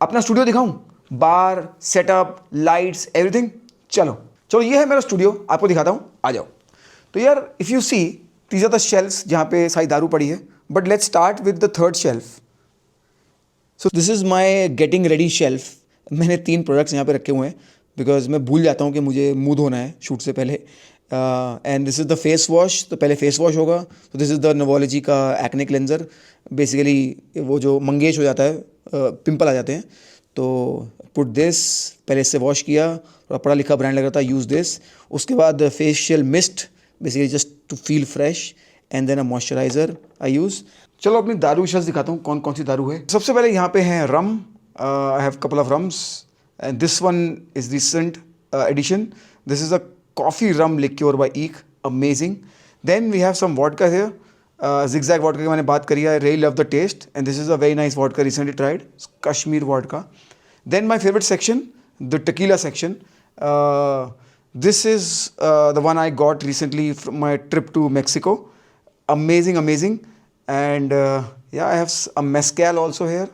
अपना स्टूडियो दिखाऊं, बार, setup, lights, everything. चलो चलो, ये है मेरा स्टूडियो, आपको दिखाता हूँ, आ जाओ। तो यार if you see, these are the shelves जहाँ पे सारी दारू पड़ी है। But let's start with the third shelf. So this is my getting ready shelf. मैंने 3 प्रोडक्ट्स यहाँ पे रखे हुए हैं बिकॉज मैं भूल जाता हूँ कि मुझे मुंह धोना है शूट से पहले। And this is the face wash, तो पहले फेस वॉश होगा। तो दिस इज़ द नोवोलॉजी का एक्ने क्लेंजर। बेसिकली वो जो मंगेश हो जाता है, पिंपल आ जाते हैं, तो पुट दिस, पहले इससे वॉश किया, थोड़ा पढ़ा लिखा ब्रांड लग रहा था, यूज़ दिस। उसके बाद facial mist, basically just to feel fresh, and then a moisturiser I use. चलो अपनी दारू शेल्फ दिखाता हूँ कौन कौन सी दारू है। सबसे पहले यहाँ पे है rum. I have couple of rums and this one is recent addition. This is a coffee rum liqueur by ईक, amazing. Then we have some vodka here, zigzag vodka की मैंने बात करी है, really love the taste and this is a very nice vodka, recently tried, Kashmir vodka. Then my favourite section, the tequila section. This is the one I got recently from my trip to Mexico. Amazing, amazing. And yeah, I have a mezcal also here.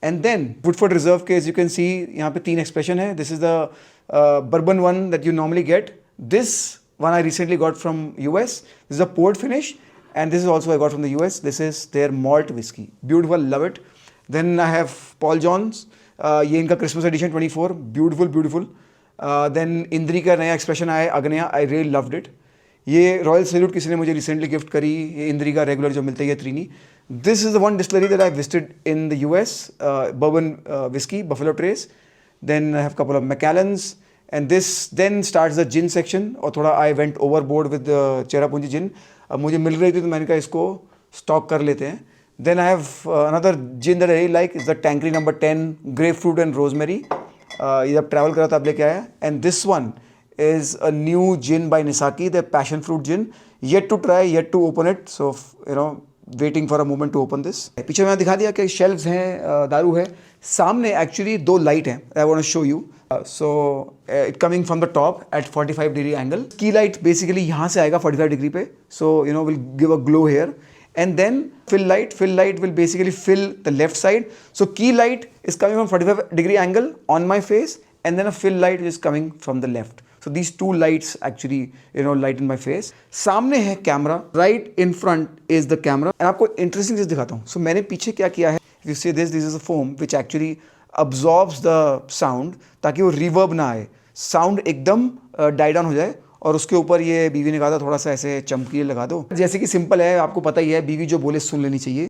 And then Woodford Reserve के, as you can see, यहाँ पे 3 expression है. This is the bourbon one that you normally get. This one I recently got from US. This is a poured finish, and this is also I got from the US. This is their malt whiskey. Beautiful, love it. Then I have Paul John's. ये इनका Christmas edition 24. Beautiful, beautiful. Then इंद्री का नया expression आया, अग्नया, I really loved it. ये royal salute किसी ने मुझे रिसेंटली गिफ्ट करी, ये इंद्री का रेगुलर जो मिलता है, ये त्रीनी। This is the one distillery that I visited in the US, bourbon whiskey, Buffalo Trace. Then I have couple of Macallans and this then starts the gin section. और थोड़ा I went overboard with Cherrapunji gin, अब मुझे मिल रही थी तो मैंने कहा इसको स्टॉक कर लेते हैं। Then I have another gin that I really like, is the Tanqueray number 10, grapefruit and rosemary. ये जब ट्रैवल करा था अब लेके आया। And this one is a new gin by निसाकी, the passion fruit gin, yet to try, yet to open it, so you know waiting for a moment to open this. पीछे मैंने दिखा दिया कि शेल्फ्स हैं, दारू है। सामने एक्चुअली 2 लाइट हैं, I want to show you. So it coming from the top at 45 degree angle. Key light basically यहाँ से आएगा 45 डिग्री पे, so you know will give a glow here. And then fill light will basically fill the left side. So key light is coming from 45 degree angle on my face, and then a fill light is coming from the left. So these 2 lights actually, you know, light in my face. सामने है camera, right in front is the camera. And आपको interesting चीज़ दिखाता हूँ। So मैंने पीछे क्या किया है, if you see this is a foam which actually absorbs the sound, ताकि वो reverb ना आए, sound एकदम die down हो जाए। और उसके ऊपर ये बीवी ने कहा था थोड़ा सा ऐसे चमकीले लगा दो। जैसे कि सिंपल है, आपको पता ही है, बीवी जो बोले सुन लेनी चाहिए।